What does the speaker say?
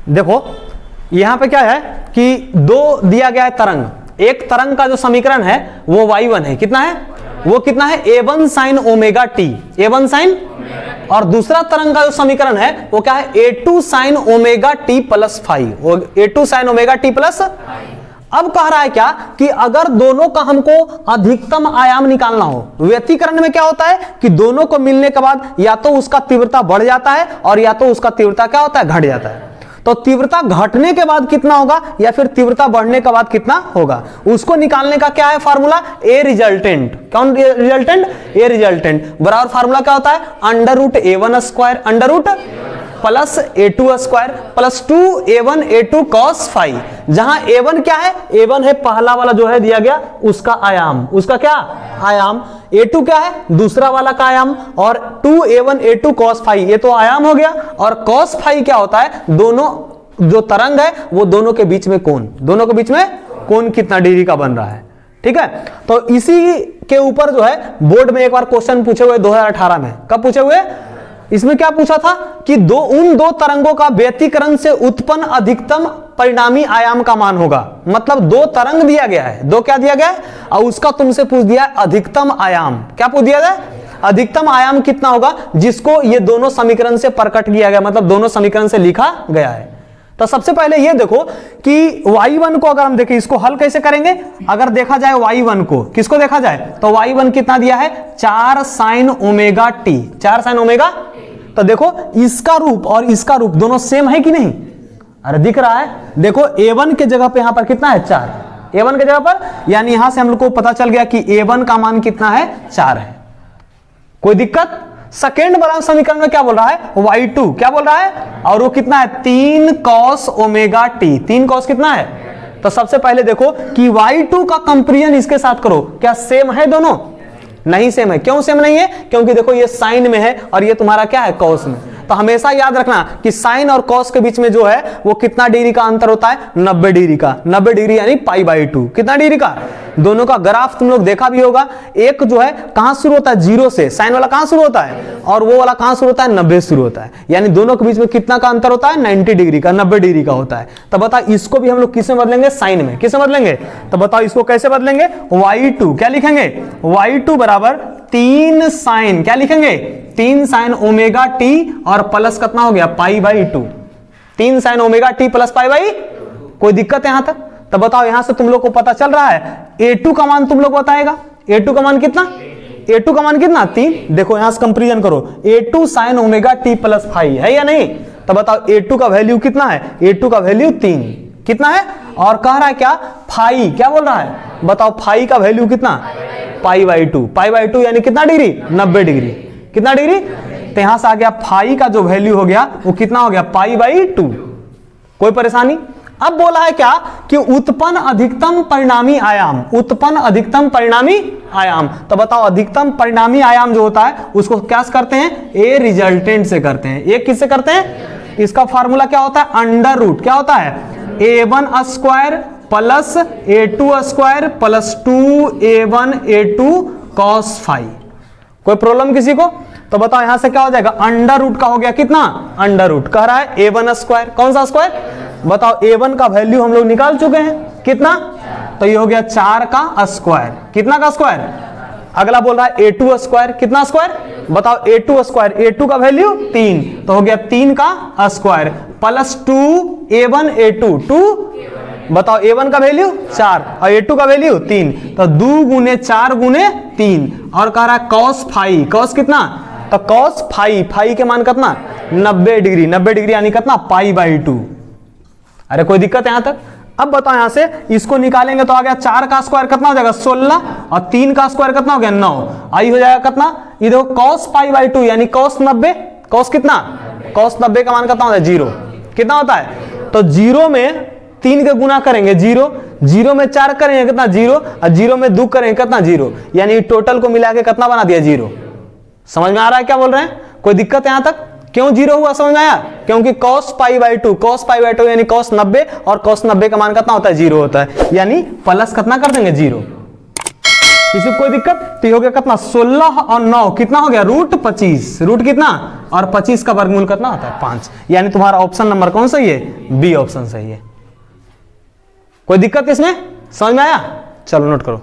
देखो यहां पे क्या है कि दो दिया गया है तरंग, एक तरंग का जो समीकरण है वो y1 है, कितना है वो कितना है a1 sin omega T, a1 sin, और दूसरा तरंग का जो समीकरण है वो क्या है a2 sin omega T plus five, a2 sin omega T plus. अब कह रहा है क्या कि अगर दोनों का हमको अधिकतम आयाम निकालना हो, व्यतिकरण में क्या होता है कि दोनों को मिलने के बाद या तो उसका तीव्रता बढ़ जाता है और या तो उसका तीव्रता क्या होता है घट जाता है। तो तीव्रता घटने के बाद कितना होगा या फिर तीव्रता बढ़ने के बाद कितना होगा, उसको निकालने का क्या है फार्मूला, ए रिजल्टेंट। कौन रिजल्टेंट, ए रिजल्टेंट बराबर फार्मूला क्या होता है under root a1 square under root plus a2 square plus 2a1 a2 cos five, जहां a1 क्या है, a1 है पहला वाला जो है दिया गया उसका आयाम, उसका क्या आयाम, a2 क्या है दूसरा वाला का आयाम, और 2a1 a2 cos फाइव ये तो आयाम हो गया, और cos फाइव क्या होता है, दोनों जो तरंग है वो दोनों के बीच में कोण, दोनों के बीच में कोण कितना डिग्री का बन रहा है। ठीक है, तो इसी के ऊपर जो है बोर्ड में एक बार क्वेश्चन पूछे हुए 2018 में, कब पूछे हुए, इसमें क्या पूछा था कि उन दो तरंगों का व्यतिकरण से उत्पन्न अधिकतम परिणामी आयाम का मान होगा। मतलब दो तरंग दिया गया है, दो क्या दिया गया है, और उसका तुमसे पूछ दिया अधिकतम आयाम, क्या पूछ दिया है, अधिकतम आयाम कितना होगा जिसको ये दोनों समीकरण से प्रकट किया गया, मतलब दोनों समीकरण से लिखा गया है। तो सबसे पहले ये देखो कि y1 को अगर हम देखें इसको हल कैसे करेंगे, अगर देखा जाए y1 को, किसको देखा जाए तो y1 कितना दिया है 4 sin omega T, 4 sin omega. तो देखो इसका रूप और इसका रूप दोनों सेम है कि नहीं, अरे दिख रहा है, देखो a1 के जगह पे यहां पर कितना है 4, a1 के जगह पर, यानी यहां से हम लोग को पता चल गया कि a1 का मान कितना है 4 है। कोई दिक्कत, सेकेंड वाला समीकरण में क्या बोल रहा है y2, क्या बोल रहा है, और वो कितना है 3 cos ओमेगा टी, 3 cos कितना है। तो सबसे पहले देखो कि y2 का कंपेरिजन इसके साथ करो, क्या सेम है दोनों, नहीं सेम है। क्यों सेम नहीं है, क्योंकि देखो ये साइन में है और ये तुम्हारा क्या है कॉस में। तो हमेशा याद रखना कि साइन और कॉस के बीच में जो है वो कितना डिग्री का अंतर होता है, 90 डिग्री का, 90 डिग्री यानी π/2, कितना डिग्री का। दोनों का ग्राफ तुम लोग देखा भी होगा, एक जो है कहां शुरू होता है 0 से, साइन वाला कहां शुरू होता है और वो वाला कहां शुरू होता है 90 शुरू होता है, यानी दोनों के बीच में कितना का अंतर होता है 90 डिग्री का, 90 डिग्री का होता है। तो बताओ इसको भी हम लोग किस में बदलेंगे, साइन में, किस में बदलेंगे, तो बताओ इसको कैसे बदलेंगे, y2 क्या लिखेंगे, y2 बराबर 3 साइन, क्या लिखेंगे 3 साइन ओमेगा टी और प्लस कितना हो गया π/2, 3 साइन ओमेगा टी प्लस π/2। कोई दिक्कत है यहां तक, तो बताओ यहां से तुम लोग को पता चल रहा है a2 का मान तुम लोग बताएगा, a2 का मान कितना, a2 का मान कितना 3। देखो यहां से कंपेरिजन करो, a2 sine omega T plus 5 है या नहीं, तो बताओ a2 का वैल्यू कितना है, a2 का वैल्यू 3 कितना है, और कह रहा है क्या फाई, क्या बोल रहा है, बताओ फाई का वैल्यू कितना π/2, π/2 यानी कितना डिग्री 90 डिग्री, कितना डिग्री। तो यहां से आ गया फाई का जो वैल्यू हो गया वो कितना हो गया π/2। कोई परेशानी। अब बोला है क्या कि उत्पन्न अधिकतम परिणामी आयाम, उत्पन्न अधिकतम परिणामी आयाम। तो बताओ अधिकतम परिणामी आयाम जो होता है उसको क्या करते हैं, ए रिजल्टेंट से करते हैं। एक किससे करते हैं, इसका फार्मूला क्या होता है अंडर रूट, क्या होता है a1 square plus a2 square plus 2a1 a2 cos 5। कोई प्रॉब्लम किसी को, तो बताओ यहां से क्या हो जाएगा अंडर रूट का हो गया कितना, अंडर रूट कह रहा है a1 स्क्वायर, कौन सा स्क्वायर, बताओ a1 का वैल्यू हम लोग निकाल चुके हैं कितना, तो ये हो गया 4 का स्क्वायर, कितना का स्क्वायर, अगला बोल रहा है a2 स्क्वायर, कितना स्क्वायर, बताओ a2 स्क्वायर, a2 का वैल्यू 3 तो हो गया 3 का स्क्वायर प्लस 2a1 a2 2, बताओ a1 का वैल्यू 4 और a2 का वैल्यू 3, तो 2 गुने 4 गुने 3, और कह रहा है cos 5, cos कितना, तो cos 5 के मान कितना 90 डिग्री, 90 डिग्री यानी कितना π/2। अरे कोई दिक्कत है यहां तक। अब बताओ यहां से इसको निकालेंगे तो आ गया 4 का स्क्वायर कितना हो जाएगा 16 और 3 का स्क्वायर कितना हो गया 9, आई हो जाएगा कितना, ये देखो cos π/2 यानी cos 90, cos कितना, cos 90 का मान कितना होता है 0, कितना होता है, तो 0 में 3 के गुना करेंगे 0, 0 में 4 करेंगे कितना 0, और 0 में 2 करेंगे कितना 0, यानी टोटल को मिला के कितना बना दिया 0। समझ में आ रहा है क्या बोल रहे हैं, कोई दिक्कत है यहां तक, क्यों 0 हुआ समझ में आया, क्योंकि cos π/2, cos π/2 यानी cos 90 और cos 90 का मान कितना होता है 0 होता है, यानी प्लस कितना कर देंगे 0। किसी को कोई दिक्कत? तो ये हो गया कितना 16 और 9 कितना हो गया रूट 25, रूट कितना और 25 का वर्गमूल कितना होता है 5। यानी तुम्हारा ऑप्शन नंबर कौन सही है? बी ऑप्शन सही है। कोई दिक्कत इसमें? समझ में आया? चलो नोट करो।